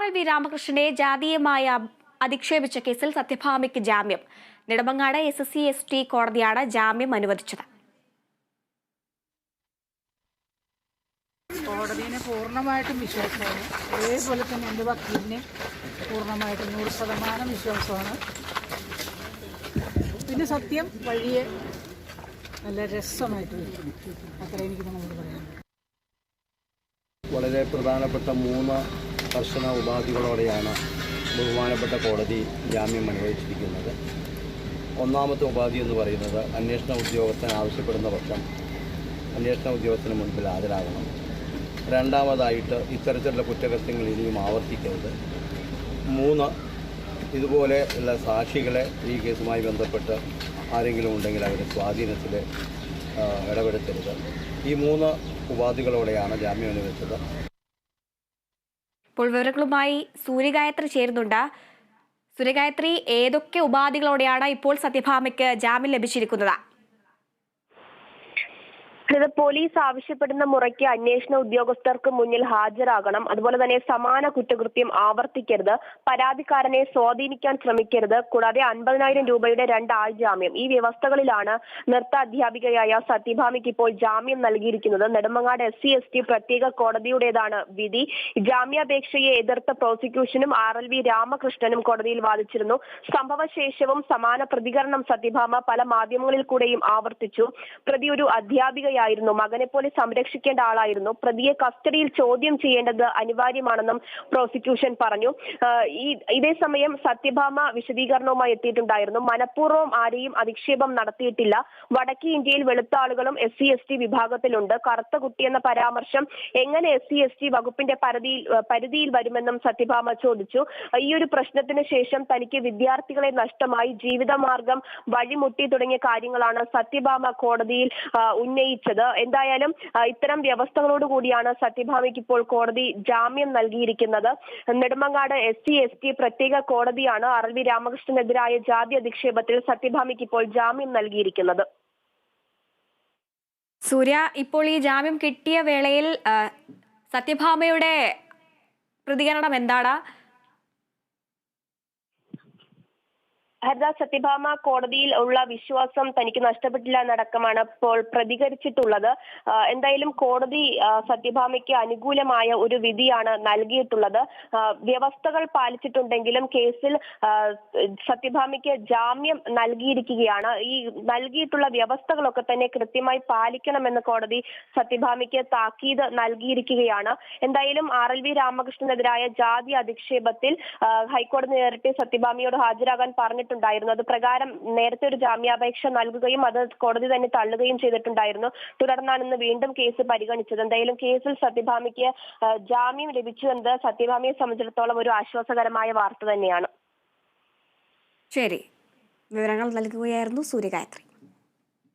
RLV രാമകൃഷ്ണനെ ജാതീയമായി അധിക്ഷേപിച്ച കേസിൽ സത്യഭാമയ്ക്ക് ജാമ്യം. Nedumangad SC/ST കോടതിയാണ് ജാമ്യം അനുവദിച്ചത്. കോടതിയെ പൂർണ്ണമായിട്ടും വിശ്വാസമാണ്. അതേപോലെ തന്നെ എൻ്റെ വക്കീലിനെ പൂർണ്ണമായിട്ടും 100% വിശ്വാസമാണ്. പിന്നെ സത്യം വഴിയെ നല്ല രസമായിട്ട് വരും. അത്രയും എനിക്ക് നമ്മളോട് പറയാം. വളരെ പ്രധാനപ്പെട്ട 3 കർശന ഉപാധികളോടെയാണ് ബഹുമാനപ്പെട്ട കോടതി ജാമ്യം അനുവദിച്ചിരിക്കുന്നത്. ഒന്നാമത്തെ ഉപാധി എന്ന് പറയുന്നത് അന്വേഷണ ഉദ്യോഗസ്ഥൻ ആവശ്യപ്പെടുന്ന പക്ഷം അന്വേഷണ ഉദ്യോഗസ്ഥന് മുൻപിൽ ഹാജരാകണം. രണ്ടാമതായിട്ട് ഇത്തരത്തിലുള്ള കുറ്റകൃത്യങ്ങൾ ഇനിയും ആവർത്തിക്കരുത്. 3, ഇതുപോലെ ഉള്ള സാക്ഷികളെ ഈ കേസുമായി ബന്ധപ്പെട്ട് ആരെങ്കിലും ഉണ്ടെങ്കിൽ അവരുടെ സ്വാധീനത്തിൽ ഇടപെടുത്തരുത്. ഈ 3 ഉപാധികളോടെയാണ് ജാമ്യം അനുവദിച്ചത്. ഇപ്പോൾ വിവരങ്ങളുമായി സൂര്യഗായത്രി ചേരുന്നുണ്ട്. സൂര്യഗായത്രി, ഏതൊക്കെ ഉപാധികളോടെയാണ് ഇപ്പോൾ സത്യഭാമയ്ക്ക് ജാമ്യം ലഭിച്ചിരിക്കുന്നത്? പോലീസ് ആവശ്യപ്പെടുന്ന മുറയ്ക്ക് അന്വേഷണ ഉദ്യോഗസ്ഥർക്ക് മുന്നിൽ ഹാജരാകണം. അതുപോലെ തന്നെ സമാന കുറ്റകൃത്യം ആവർത്തിക്കരുത്, പരാതിക്കാരനെ സ്വാധീനിക്കാൻ ശ്രമിക്കരുത്, കൂടാതെ 50,000 രൂപയുടെ 2 ആൾ ജാമ്യം. ഈ വ്യവസ്ഥകളിലാണ് നൃത്ത അധ്യാപികയായ സത്യഭാമയ്ക്ക് ഇപ്പോൾ ജാമ്യം നൽകിയിരിക്കുന്നത്. നെടുമങ്ങാട് SC/ST പ്രത്യേക കോടതിയുടേതാണ് വിധി. ജാമ്യാപേക്ഷയെ എതിർത്ത പ്രോസിക്യൂഷനും RLV രാമകൃഷ്ണനും കോടതിയിൽ വാദിച്ചിരുന്നു. സംഭവശേഷവും സമാന പ്രതികരണം സത്യഭാമ പല മാധ്യമങ്ങളിൽ കൂടെയും ആവർത്തിച്ചു. പ്രതി ഒരു അധ്യാപികയായിരുന്നു, മകനെ പോലെ സംരക്ഷിക്കേണ്ട ആളായിരുന്നു, പ്രതിയെ കസ്റ്റഡിയിൽ ചോദ്യം ചെയ്യേണ്ടത് അനിവാര്യമാണെന്നും പ്രോസിക്യൂഷൻ പറഞ്ഞു. ഇതേസമയം സത്യഭാമ വിശദീകരണവുമായി എത്തിയിട്ടുണ്ടായിരുന്നു. മനഃപൂർവ്വം ആരെയും അധിക്ഷേപം നടത്തിയിട്ടില്ല. വടക്കേ ഇന്ത്യയിൽ വെളുത്ത ആളുകളും SC/ST വിഭാഗത്തിലുണ്ട്. കറുത്ത കുട്ടി എന്ന പരാമർശം എങ്ങനെ SC/ST വകുപ്പിന്റെ പരിധിയിൽ വരുമെന്നും സത്യഭാമ ചോദിച്ചു. ഈ ഒരു പ്രശ്നത്തിന് ശേഷം തനിക്ക് വിദ്യാർത്ഥികളെ നഷ്ടമായി, ജീവിതമാർഗം വഴിമുട്ടി തുടങ്ങിയ കാര്യങ്ങളാണ് സത്യഭാമ കോടതിയിൽ ഉന്നയിച്ചത്. എന്തായാലും ഇത്തരം വ്യവസ്ഥകളോട് കൂടിയാണ് സത്യഭാമയ്ക്ക് ഇപ്പോൾ കോടതി ജാമ്യം നൽകിയിരിക്കുന്നത്. നെടുമങ്ങാട് SC/ST പ്രത്യേക കോടതിയാണ് RLV രാമകൃഷ്ണനെതിരായ ജാതി അധിക്ഷേപത്തിൽ സത്യഭാമയ്ക്ക് ഇപ്പോൾ ജാമ്യം നൽകിയിരിക്കുന്നത്. സൂര്യ, ഇപ്പോൾ ഈ ജാമ്യം കിട്ടിയ വേളയിൽ സത്യഭാമയുടെ പ്രതികരണം എന്താണ്? സത്യഭാമ കോടതിയിൽ ഉള്ള വിശ്വാസം തനിക്ക് നഷ്ടപ്പെട്ടില്ല എന്നടക്കമാണ് ഇപ്പോൾ പ്രതികരിച്ചിട്ടുള്ളത്. എന്തായാലും കോടതി സത്യഭാമയ്ക്ക് അനുകൂലമായ ഒരു വിധിയാണ് നൽകിയിട്ടുള്ളത്. വ്യവസ്ഥകൾ പാലിച്ചിട്ടുണ്ടെങ്കിലും കേസിൽ സത്യഭാമയ്ക്ക് ജാമ്യം നൽകിയിരിക്കുകയാണ്. ഈ നൽകിയിട്ടുള്ള വ്യവസ്ഥകളൊക്കെ തന്നെ കൃത്യമായി പാലിക്കണമെന്ന് കോടതി സത്യഭാമയ്ക്ക് താക്കീത് നൽകിയിരിക്കുകയാണ്. എന്തായാലും RLV രാമകൃഷ്ണനെതിരായ ജാതി അധിക്ഷേപത്തിൽ ഹൈക്കോടതി നേരിട്ട് സത്യഭാമയോട് ഹാജരാകാൻ പറഞ്ഞിട്ടുണ്ടായിരുന്നു. അത് പ്രകാരം നേരത്തെ ഒരു ജാമ്യാപേക്ഷ നൽകുകയും അത് കോടതി തന്നെ തള്ളുകയും ചെയ്തിട്ടുണ്ടായിരുന്നു. തുടർന്നാണ് ഇന്ന് വീണ്ടും കേസ് പരിഗണിച്ചത്. എന്തായാലും കേസിൽ സത്യഭാമയ്ക്ക് ജാമ്യം ലഭിച്ചു എന്നത് സത്യഭാമയെ സംബന്ധിച്ചിടത്തോളം ഒരു ആശ്വാസകരമായ വാർത്ത തന്നെയാണ്. ശരി, വിവരങ്ങൾ നൽകുകയായിരുന്നു സൂര്യഗായത്രി.